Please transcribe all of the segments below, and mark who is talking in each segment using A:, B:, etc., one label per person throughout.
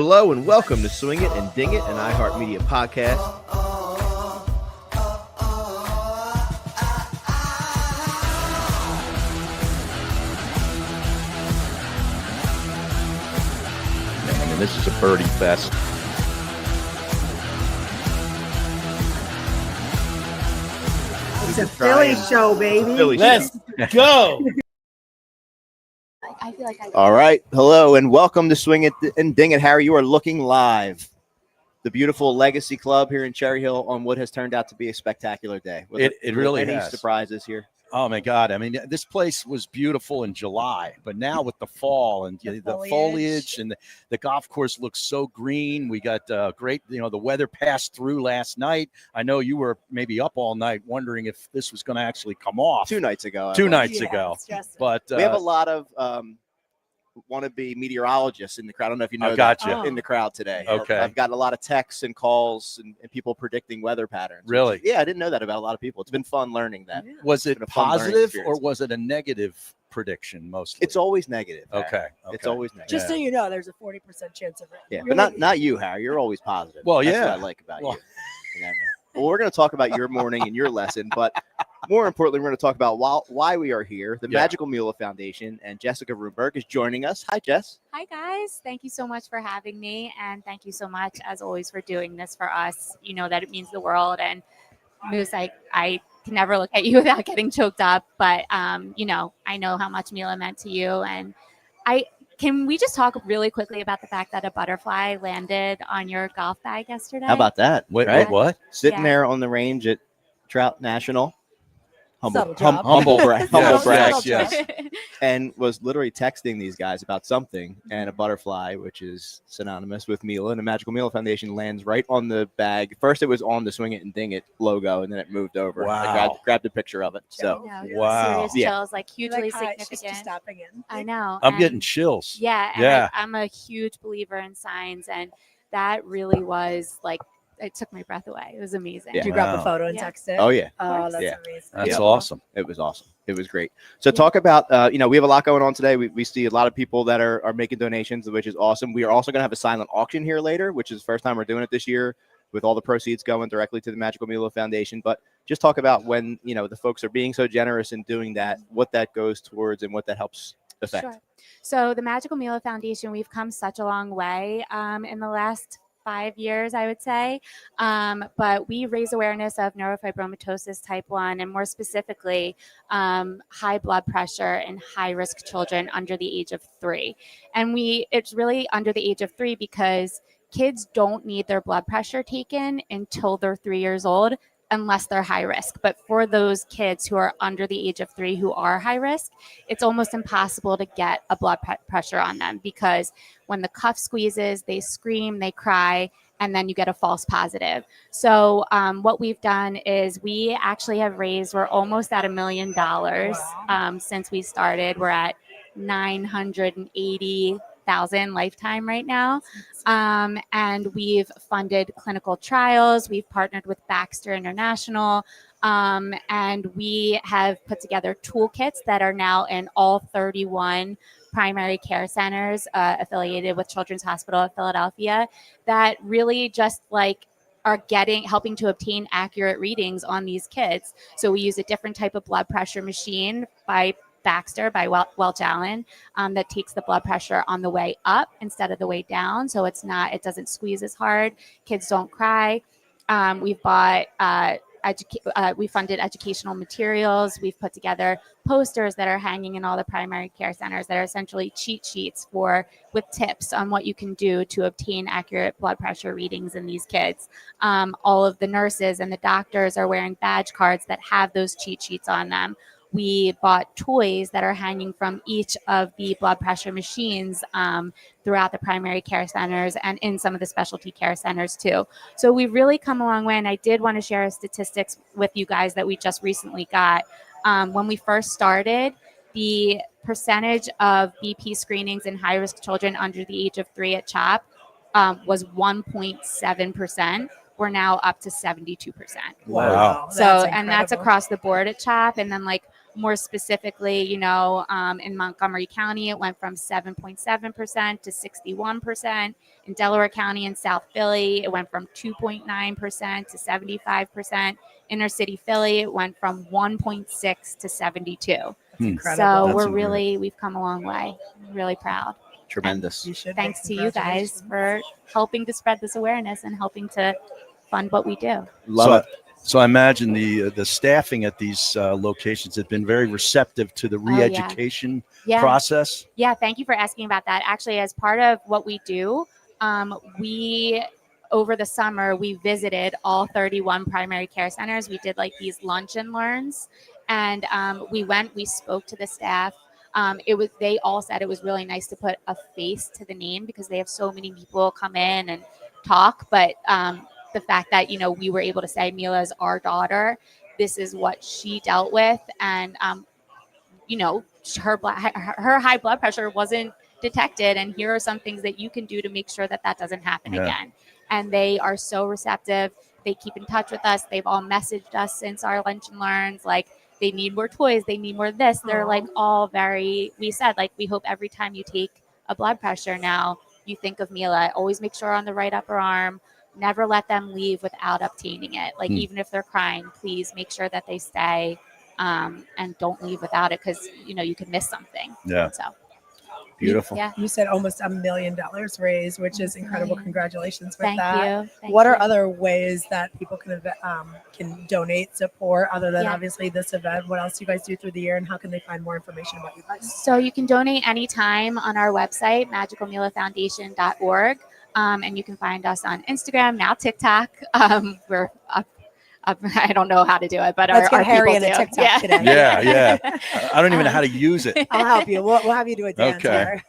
A: Hello and welcome to Swing It and Ding It, an iHeartMedia podcast.
B: Man, this is a birdie fest.
C: It's a Philly show, baby.
A: Let's
C: go.
D: I feel like
A: All right. Hello and welcome to Swing It and Ding It. Harry, you are looking live. The beautiful Legacy Club here in Cherry Hill on what has turned out to be a spectacular day.
B: It really
A: any
B: has.
A: surprises here?
B: Oh, my God. I mean, this place was beautiful in July, but now with the fall and the foliage and the golf course looks so green. We got great, the weather passed through last night. I know you were maybe up all night wondering if this was going to actually come off.
A: 2 nights ago.
B: But
A: we have a lot of wannabe meteorologists in the crowd. I don't know if you know in the crowd today.
B: Okay.
A: I've got a lot of texts and calls and people predicting weather patterns.
B: Really?
A: Yeah, I didn't know that about a lot of people. It's been fun learning that.
C: Yeah.
B: Was it
A: a fun learning
B: positive or
A: experience.
B: was it a negative prediction mostly?
A: It's always negative. Harry.
B: Okay.
A: It's always negative.
C: Just so you know, there's a 40% chance of rain.
A: Yeah,
C: You're
A: but not you, Harry. You're always positive.
B: Well,
A: That's
B: yeah.
A: what I like about
B: Well-
A: you. Well, we're going to talk about your morning and your lesson, but more importantly, we're going to talk about why we are here. The Magical Mila Foundation, and Jessica Roomberg is joining us. Hi, Jess.
D: Hi, guys. Thank you so much for having me. And thank you so much, as always, for doing this for us. You know that it means the world. And Moose, I can never look at you without getting choked up. But, I know how much Mila meant to you. And can we just talk really quickly about the fact that a butterfly landed on your golf bag yesterday?
A: How about that?
B: Wait,
A: right?
B: what?
A: Sitting
D: Yeah.
A: there on the range at Trout National.
C: Subtle job.
A: Humble brag. Humble
B: Yes,
A: brag.
B: yes.
A: And was literally texting these guys about something, and a butterfly, which is synonymous with Mila, and the Magical Mila Foundation lands right on the bag. First, it was on the Swing It and Ding It logo, and then it moved over.
B: Wow.
A: I grabbed a picture of it. So
B: Wow.
D: Serious
A: Yeah.
D: chills, like hugely
C: She's just
D: significant.
C: stopping in.
D: I know.
B: I'm
D: and-
B: getting chills.
D: Yeah. And
B: Yeah.
D: I'm a huge believer in signs. And that really was like, it took my breath away. It was amazing.
A: Yeah.
C: Did you grab
B: Wow.
C: a photo and
D: Yeah.
C: text it?
A: Oh, yeah.
C: Oh, that's
A: Yeah.
C: amazing.
B: That's
A: Yeah.
B: awesome.
A: It was awesome. It was great. So talk about, we have a lot going on today. We see a lot of people that are making donations, which is awesome. We are also going to have a silent auction here later, which is the first time we're doing it this year, with all the proceeds going directly to the Magical Mila Foundation. But just talk about when, the folks are being so generous in doing that, what that goes towards and what that helps affect.
D: Sure. So the Magical Mila Foundation, we've come such a long way in the last 5 years, I would say. But we raise awareness of Neurofibromatosis Type 1, and more specifically, high blood pressure in high-risk children under the age of 3. And it's really under the age of 3 because kids don't need their blood pressure taken until they're 3 years old, unless they're high risk. But for those kids who are under the age of 3 who are high risk, it's almost impossible to get a blood pressure on them, because when the cuff squeezes, they scream, they cry, and then you get a false positive. So what we've done is we actually have raised, we're almost at $1 million since we started. We're at 980,000 lifetime right now. And we've funded clinical trials. We've partnered with Baxter International. And we have put together toolkits that are now in all 31 primary care centers affiliated with Children's Hospital of Philadelphia, that really just are helping to obtain accurate readings on these kids. So we use a different type of blood pressure machine by Baxter, by Welch Allen, that takes the blood pressure on the way up instead of the way down. So it doesn't squeeze as hard. Kids don't cry. We've bought we funded educational materials. We've put together posters that are hanging in all the primary care centers that are essentially cheat sheets with tips on what you can do to obtain accurate blood pressure readings in these kids. All of the nurses and the doctors are wearing badge cards that have those cheat sheets on them. We bought toys that are hanging from each of the blood pressure machines throughout the primary care centers and in some of the specialty care centers too. So we've really come a long way. And I did want to share statistics with you guys that we just recently got. When we first started, the percentage of BP screenings in high-risk children under the age of 3 at CHOP was 1.7%. We're now up to 72%.
B: Wow.
D: So, and that's across the board at CHOP. And then more specifically, you know, in Montgomery County, it went from 7.7% to 61%. In Delaware County and South Philly, it went from 2.9% to 75%. Inner city Philly, it went from 1.6 to 72.
C: That's incredible.
D: So we've come a long way. I'm really proud.
A: Tremendous.
C: You should.
D: Thanks to you guys for helping to spread this awareness and helping to fund what we do.
A: Love it.
B: So I imagine the staffing at these locations have been very receptive to the re-education process.
D: Yeah, thank you for asking about that. Actually, as part of what we do, we over the summer we visited all 31 primary care centers. We did like these lunch and learns, and we spoke to the staff. They all said it was really nice to put a face to the name because they have so many people come in and talk, but the fact that, you know, we were able to say Mila's our daughter, this is what she dealt with, and you know, her high blood pressure wasn't detected, and here are some things that you can do to make sure that that doesn't happen again. And they are so receptive. They keep in touch with us. They've all messaged us since our lunch and learns, like they need more toys, they need more this. They're like all very, we said, like, we hope every time you take a blood pressure now, you think of Mila. Always make sure on the right upper arm. Never let them leave without obtaining it. Like, even if they're crying, please make sure that they stay and don't leave without it, because, you know, you could miss something.
B: Yeah.
D: So
A: Beautiful.
D: Yeah.
C: You said almost $1 million raised, which is incredible. Congratulations with
D: Thank
C: that.
D: you. Thank
C: What are
D: you.
C: other ways that people can donate support other than
D: Yeah.
C: obviously this event? What else do you guys do through the year, and how can they find more information about you guys?
D: So you can donate anytime on our website, magicalmilafoundation.org. And you can find us on Instagram, now TikTok. We're up. I don't know how to do it, but
C: Let's
D: our
C: get Harry
D: people
C: in a
D: do.
C: TikTok today.
B: Yeah. I don't even know how to use it.
C: I'll help you. We'll have you do a dance.
B: Okay.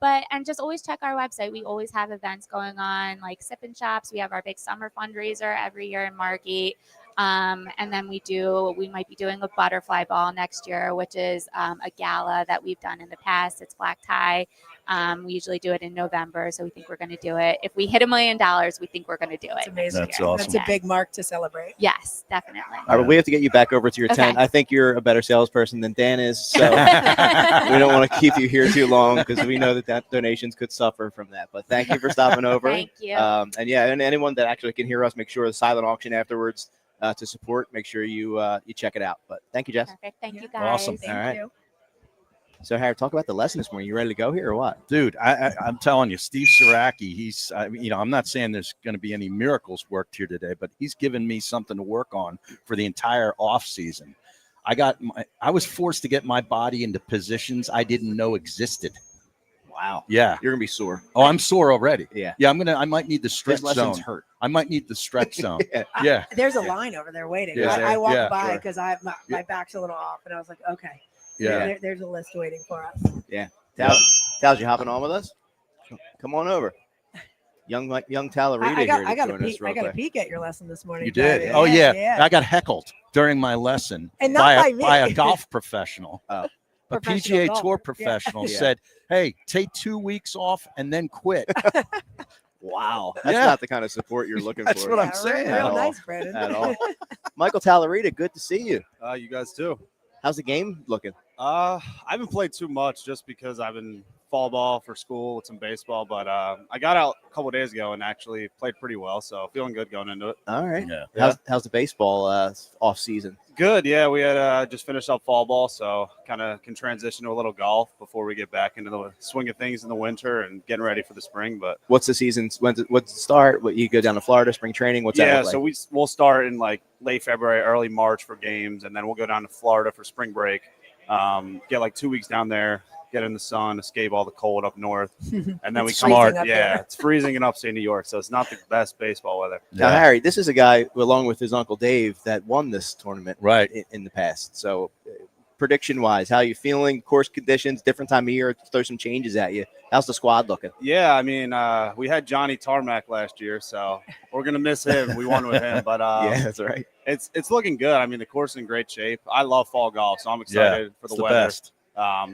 D: And just always check our website. We always have events going on, like sip and shops. We have our big summer fundraiser every year in Margate. And then we might be doing a butterfly ball next year, which is a gala that we've done in the past. It's black tie. We usually do it in November, so we think we're going to do it. If we hit $1 million, we think we're going to do it.
C: It's amazing.
B: That's awesome.
C: That's a big mark to celebrate.
D: Yes, definitely.
A: All right, we have to get you back over to your tent.
D: Okay.
A: I think you're a better salesperson than Dan is, so we don't want to keep you here too long because we know that donations could suffer from that. But thank you for stopping over.
D: Thank you.
A: And anyone that actually can hear us, make sure the silent auction afterwards to support. Make sure you check it out. But thank you, Jess.
D: Perfect. Thank you, guys.
B: Awesome.
C: Thank
A: All right.
C: you.
A: So, Harry, talk about the lesson this morning. You ready to go here or what?
B: Dude, I'm telling you, Steve Siraki, I'm not saying there's going to be any miracles worked here today, but he's given me something to work on for the entire off season. I was forced to get my body into positions I didn't know existed.
A: Wow.
B: Yeah.
A: You're going to be sore.
B: Oh, I'm sore already.
A: Yeah.
B: Yeah, I might need the stretch
A: His lessons
B: zone.
A: hurt.
B: I might need the stretch zone.
A: Yeah.
B: Yeah.
C: There's a line over there waiting.
B: Yeah.
C: I walked
B: Yeah,
C: by
B: sure.
C: because my back's a little off, and I was like, okay.
B: Yeah.
C: There's a list waiting for us.
A: Tals, you hopping on with us? Come on over. Young Talarita here to join us real
C: I got a
A: quick.
C: peek at your lesson this morning.
B: You did?
C: Friday.
B: Oh, yeah. I got heckled during my lesson
C: And not by me.
B: by a golf professional.
A: Oh.
B: A
C: Professional
B: PGA
C: golfer.
B: Tour
C: Yeah.
B: professional
A: Yeah.
B: said, hey, take 2 weeks off and then quit.
A: Wow. That's
B: Yeah.
A: not the kind of support you're looking
B: That's
A: for.
B: what I'm saying.
A: At
C: Real
A: all.
C: nice, Brandon.
A: At all. Michael Talarita, good to see you.
E: You guys too.
A: How's the game looking?
E: I haven't played too much just because I've been fall ball for school with some baseball, but I got out a couple days ago and actually played pretty well, so feeling good going into it.
A: All right.
B: Yeah.
A: How's the baseball off season?
E: Good, yeah. We had just finished up fall ball, so kind of can transition to a little golf before we get back into the swing of things in the winter and getting ready for the spring. But
A: What's the season? What's the start? What, you go down to Florida, spring training? What's that
E: yeah,
A: look like?
E: so we'll start in like late February, early March for games, and then we'll go down to Florida for spring break. Get like 2 weeks down there, get in the sun, escape all the cold up north, and then we
C: It's
E: come
C: freezing up
E: yeah,
C: there.
E: it's freezing in upstate New York, so it's not the best baseball weather.
A: Now, Harry, this is a guy, along with his uncle Dave, that won this tournament
B: Right.
A: in the past. So, prediction-wise, how are you feeling? Course conditions, different time of year, throw some changes at you. How's the squad looking?
E: Yeah, I mean, we had Johnny Tarmac last year, so we're gonna miss him. We won with him, but
A: Yeah, that's right.
E: it's looking good. I mean, the course is in great shape. I love fall golf, so I'm excited for
B: It's
E: the
B: the
E: weather.
B: best.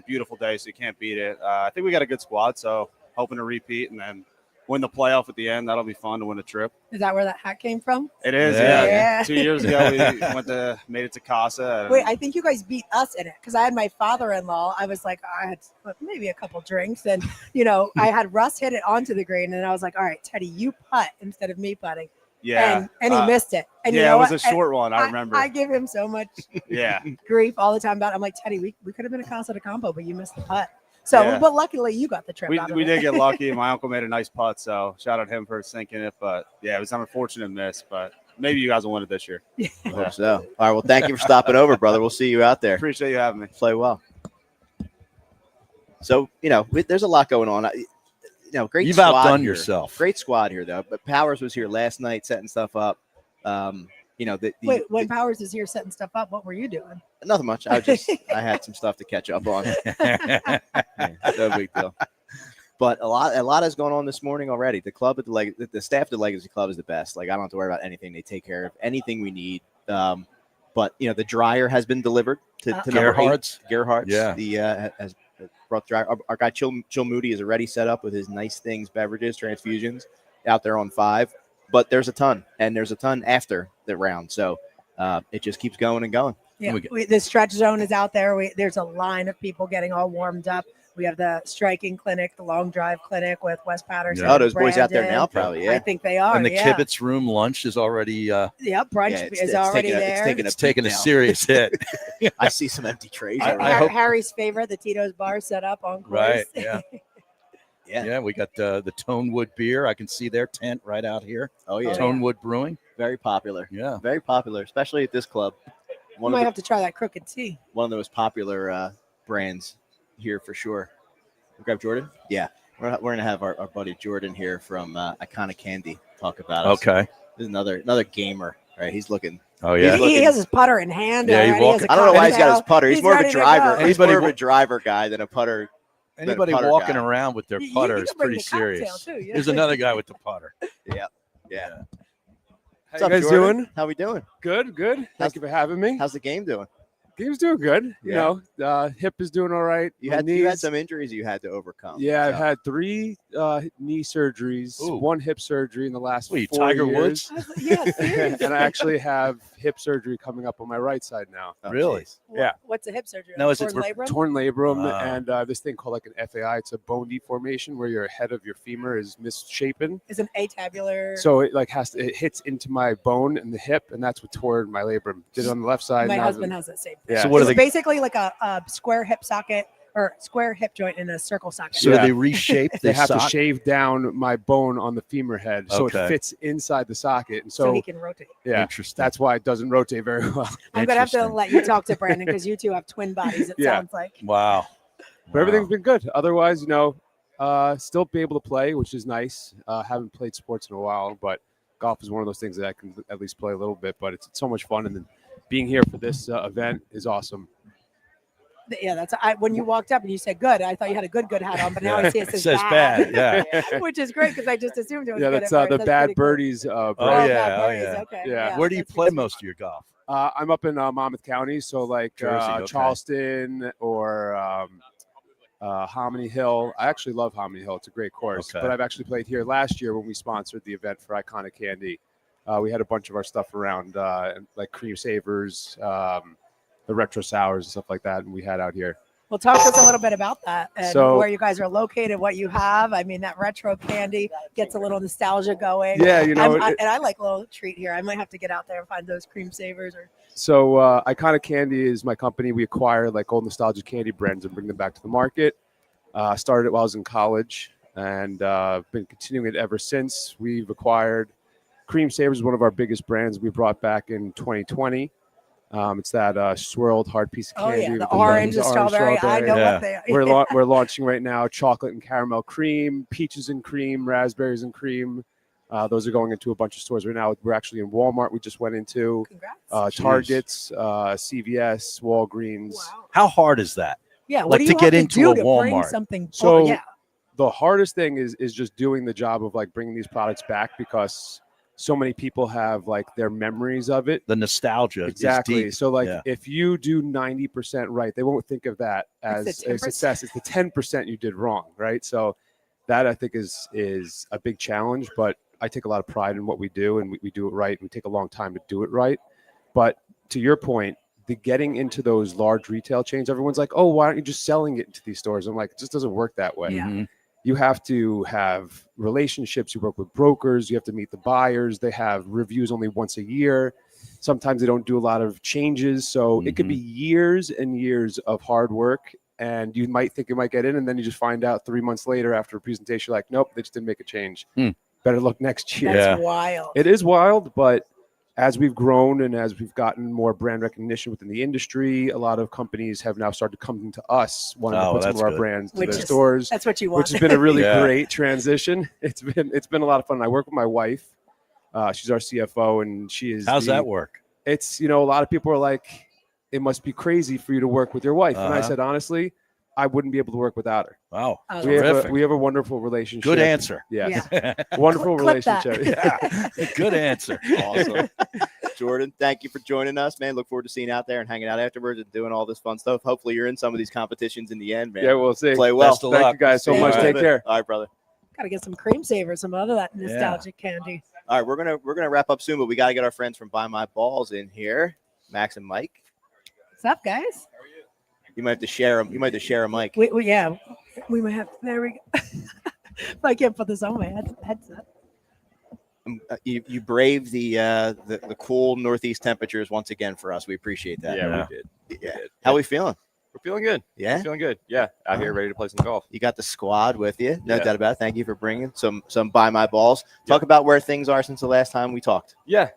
E: Beautiful day, so you can't beat it. I think we got a good squad, so hoping to repeat and then win the playoff at the end. That'll be fun to win a trip.
C: Is that where that hat came from?
E: It is,
B: Yeah.
C: Yeah.
E: 2 years ago, we made it to Casa.
C: Wait, I think you guys beat us in it because I had my father-in-law. I was like, I had maybe a couple drinks, and I had Russ hit it onto the green, and I was like, all right, Teddy, you putt instead of me putting.
E: Yeah,
C: and he missed it. And
E: yeah, it was a short one. I remember.
C: I give him so much grief all the time about it. I'm like, Teddy, we could have been a Casa de Campo, but you missed the putt. So,
E: Yeah.
C: but luckily you got the trip.
E: We
C: out of
E: did
C: it.
E: get lucky. My uncle made a nice putt, so shout out him for sinking it. But yeah, it was an unfortunate miss. But maybe you guys will win it this year.
A: I hope so. All right. Well, thank you for stopping over, brother. We'll see you out there.
E: Appreciate you having me.
A: Play well. So, there's a lot going on. Great
B: You've
A: squad
B: outdone
A: here.
B: yourself.
A: Great squad here, though. But Powers was here last night setting stuff up.
C: Wait, when Powers is here setting stuff up, what were you doing?
A: Nothing much. I had some stuff to catch up on. No big deal. But a lot has gone on this morning already. The club at the staff at the Legacy Club is the best. Like, I don't have to worry about anything. They take care of anything we need. But the dryer has been delivered to number 8. Gerhardt's.
B: Yeah.
A: Has brought the dryer. Our guy Chill Moody is already set up with his nice things, beverages, transfusions out there on 5. But there's a ton, and there's a ton after the round. So it just keeps going and going.
C: Yeah, the stretch zone is out there. There's a line of people getting all warmed up. We have the striking clinic, the long drive clinic with Wes Patterson.
A: Oh, those boys out there now, probably. Yeah,
C: I think they are.
B: And the kibitz room lunch is already.
C: Brunch is already there.
A: It's taking
B: a serious hit.
A: I see some empty trays.
B: I hope
C: Harry's favorite, the Tito's bar, set up on course.
B: Right. Yeah.
A: Yeah.
B: We got the Tonewood beer. I can see their tent right out here.
A: Oh yeah,
B: Tonewood Brewing.
A: Very popular.
B: Yeah,
A: very popular, especially at this club.
C: You might have to try that crooked tea.
A: One of the most popular brands here for sure. We'll grab Jordan. Yeah, we're gonna have our buddy Jordan here from Iconic Candy talk about us.
B: Okay,
A: this is another gamer, right? He's looking.
B: Oh yeah,
C: he has his putter in hand.
B: Yeah,
C: I
A: don't know why he's got his putter. He's more of a driver. He's more of a
B: Anybody
A: driver guy than a putter.
B: Anybody walking around with their putter is pretty serious.
C: Too, yeah.
B: There's another guy with the putter.
A: Yeah.
F: How
A: What's
F: you
A: up,
F: guys
A: Jordan?
F: doing?
A: How we doing?
F: Good. Thank you for having me.
A: How's the game doing?
F: Game's doing good.
A: Yeah.
F: Hip is doing all right.
A: You
F: My
A: had
F: knees,
A: some injuries you had to overcome.
F: Yeah, I've had 3 knee surgeries,
B: Ooh.
F: 1 hip surgery in the last 4
B: Tiger
F: years.
B: Woods?
C: Yeah, seriously.
F: And I actually have hip surgery coming up on my right side now.
A: Oh,
B: Really?
A: geez.
F: Yeah.
C: What's a hip surgery?
B: No, is it
C: Torn labrum?
F: Torn labrum
B: Wow.
F: and this thing called like an FAI. It's a bone deformation where your head of your femur is misshapen.
C: Is an atabular.
F: So it it hits into my bone in the hip, and that's what tore my labrum. Did it on the left side.
C: my
F: now
C: husband has that same thing.
F: Yeah.
B: So what are
C: It's
B: they?
C: basically like a square hip socket or square hip joint in a circle socket.
B: So
F: Yeah.
B: they reshape.
F: They have to
B: sock?
F: shave down my bone on the femur head so
B: Okay.
F: it fits inside the socket. And
C: so he
F: so
C: can rotate.
F: yeah,
B: Interesting.
F: that's why it doesn't rotate very well.
C: I'm gonna have to
B: Interesting.
C: let you talk to Brandon because you two have twin bodies. It
F: Yeah.
C: sounds like.
B: Wow.
F: But everything's been good. Otherwise, still be able to play, which is nice. Haven't played sports in a while, but golf is one of those things that I can at least play a little bit. But it's so much fun, and then being here for this event is awesome.
C: Yeah, that's when you walked up and you said good. I thought you had a good hat on, but now I see it says,
B: says bad. Yeah.
C: which is great because I just assumed it was
F: Yeah,
C: good.
F: that's
C: at
F: the
C: first.
F: Bad
C: pretty cool.
F: Birdies.
B: Oh,
F: brand.
B: yeah,
C: Bad
B: oh,
C: Birdies,
B: yeah.
C: Okay.
F: Yeah.
B: Where do you
C: that's
B: play
C: pretty
B: most of your golf?
F: I'm up in Monmouth County, so like
B: Jersey, okay.
F: Charleston or Hominy Hill. I actually love Hominy Hill. It's a great course.
B: Okay.
F: But I've actually played here last year when we sponsored the event for Iconic Candy. We had a bunch of our stuff around, like cream savers, the retro sours and stuff like that, and we had out here.
C: Well, talk to us a little bit about that and
F: So-
C: where you guys are located, what you have. I mean, that retro candy gets a little nostalgia going.
F: Yeah,
C: and I like a little treat here. I might have to get out there and find those cream savers.
F: So Iconic Candy is my company. We acquire like old nostalgia candy brands and bring them back to the market. Started it while I was in college and been continuing it ever since. We've acquired Cream Savers, one of our biggest brands we brought back in 2020. It's that swirled hard piece of
C: Oh
F: candy.
C: yeah,
F: with
C: the
F: the
C: orange, the strawberry. I know
B: Yeah.
C: what they are.
F: We're launching right now chocolate and caramel cream, peaches and cream, raspberries and cream. Those are going into a bunch of stores right now. We're actually in Walmart. We just went into
C: Congrats.
F: Targets, CVS, Walgreens.
C: Wow.
B: How hard is that?
C: Yeah, what
B: like
C: do
B: to
C: you
B: get
C: have
B: into
C: do
B: a
C: to bring
B: Walmart?
C: something?
F: So
C: yeah,
F: the hardest thing is just doing the job of like bringing these products back because so many people have like their memories of it.
B: The nostalgia.
F: Exactly.
B: Is deep.
F: So like
B: Yeah.
F: if you do 90% right, they won't think of that
C: It's
F: as
C: the
F: a
C: 10%.
F: success. It's the 10% you did wrong, right? So that I think is a big challenge, but I take a lot of pride in what we do, and we do it right. We take a long time to do it right. But to your point, the getting into those large retail chains, everyone's like, oh, why aren't you just selling it into these stores? I'm like, it just doesn't work that way.
B: Mhm.
F: You have to have relationships. You work with brokers. You have to meet the buyers. They have reviews only once a year. Sometimes they don't do a lot of changes. So it could be years and years of hard work. And you might think you might get in, and then you just find out 3 months later after a presentation, you're like, nope, they just didn't make a change. Better look next year.
C: That's wild.
F: It is wild, but as we've grown and as we've gotten more brand recognition within the industry, a lot of companies have now started coming to us, wanting to put some of our brands to their stores.
C: That's what you want.
F: Which has been a really great transition. It's been a lot of fun. I work with my wife. She's our CFO, and she is.
B: How's that work?
F: It's, a lot of people are like, it must be crazy for you to work with your wife. And I said, honestly, I wouldn't be able to work without her.
B: Wow.
F: We have a wonderful relationship.
B: Good answer.
F: Yes. Wonderful relationship.
B: Yeah. Good answer.
A: Awesome. Jordan, thank you for joining us, man. Look forward to seeing you out there and hanging out afterwards and doing all this fun stuff. Hopefully you're in some of these competitions in the end, man.
F: Yeah, we'll see.
A: Play well.
F: Thank you guys so much. Take care.
A: All right, brother.
C: Gotta get some cream savers, some other that nostalgic candy.
A: All right, we're gonna wrap up soon, but we gotta get our friends from Buy My Balls in here, Max and Mike.
C: What's up, guys?
A: You might have to share them. You might have to share a mic.
C: We might have. There we go. I can't put this on my headset.
A: You braved the cool northeast temperatures once again for us. We appreciate that.
F: Yeah, we did.
A: Yeah. How are we feeling?
F: We're feeling good.
A: Yeah,
F: feeling good. Yeah, out here ready to play some golf.
A: You got the squad with you, no doubt about it. Thank you for bringing some Buy My Balls. Talk about where things are since the last time we talked.
G: Yeah.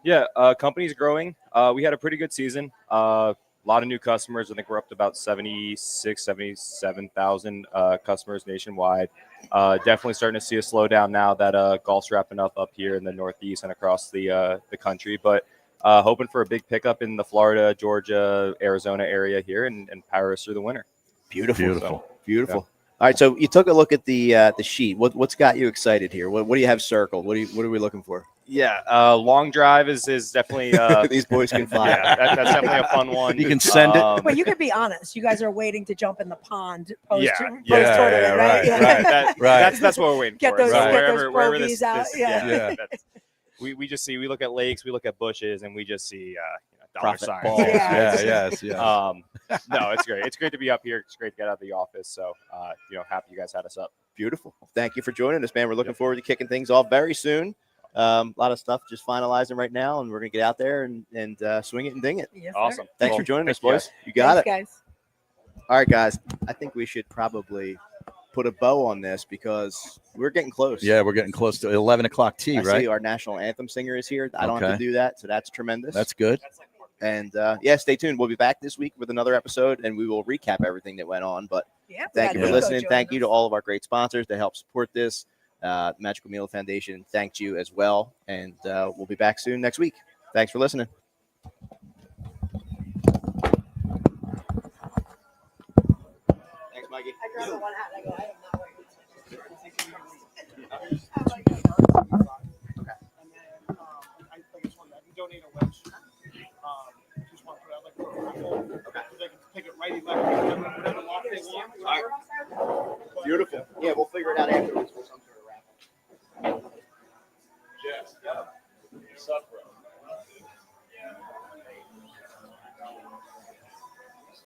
G: Company's growing. We had a pretty good season. A lot of new customers. I think we're up to about 77,000 customers nationwide. Definitely starting to see a slowdown now that golf's wrapping up here in the Northeast and across the country. But hoping for a big pickup in the Florida, Georgia, Arizona area here and power us through the winter.
A: Beautiful. Yeah. All right, so you took a look at the sheet. What's got you excited here? What do you have circled? What are we looking for?
G: Yeah, long drive is definitely
A: these boys can fly.
G: Yeah, that's definitely a fun one.
B: You can send it.
C: Well, you could be honest. You guys are waiting to jump in the pond post tournament,
B: right.
G: That's what we're waiting
C: Get
G: for.
C: those,
G: So
C: get
G: wherever
C: those
G: this
C: out.
G: we look at lakes, we look at bushes, and we just see dollar
A: Profit
G: signs.
A: balls.
B: Yes.
G: No, it's great. It's great to be up here. It's great to get out of the office. So, happy you guys had us up.
A: Beautiful. Thank you for joining us, man. We're looking forward to kicking things off very soon. A lot of stuff just finalizing right now, and we're gonna get out there and swing it and ding it.
C: Yes,
G: Awesome.
A: Thanks for joining us, boys. You got
C: Thanks,
A: it,
C: guys.
A: All right, guys. I think we should probably put a bow on this because we're getting close.
B: Yeah, we're getting close to 11 o'clock tea,
A: I
B: right?
A: see our national anthem singer is here. I don't have to do that, so that's tremendous.
B: That's good.
A: And stay tuned. We'll be back this week with another episode, and we will recap everything that went on. But thank you for listening. Thank you to all of our great sponsors that help support this. Magical Mila Foundation thanked you as well, and we'll be back soon next week. Thanks for listening. Thanks, Mikey.
C: I grabbed the one hat. I go, I am not wearing this.
H: Donate a wedge. Just want to put out like a raffle. Okay. They can pick it righty, lefty, whatever lock they want.
A: Beautiful. Yeah, we'll figure it out afterwards.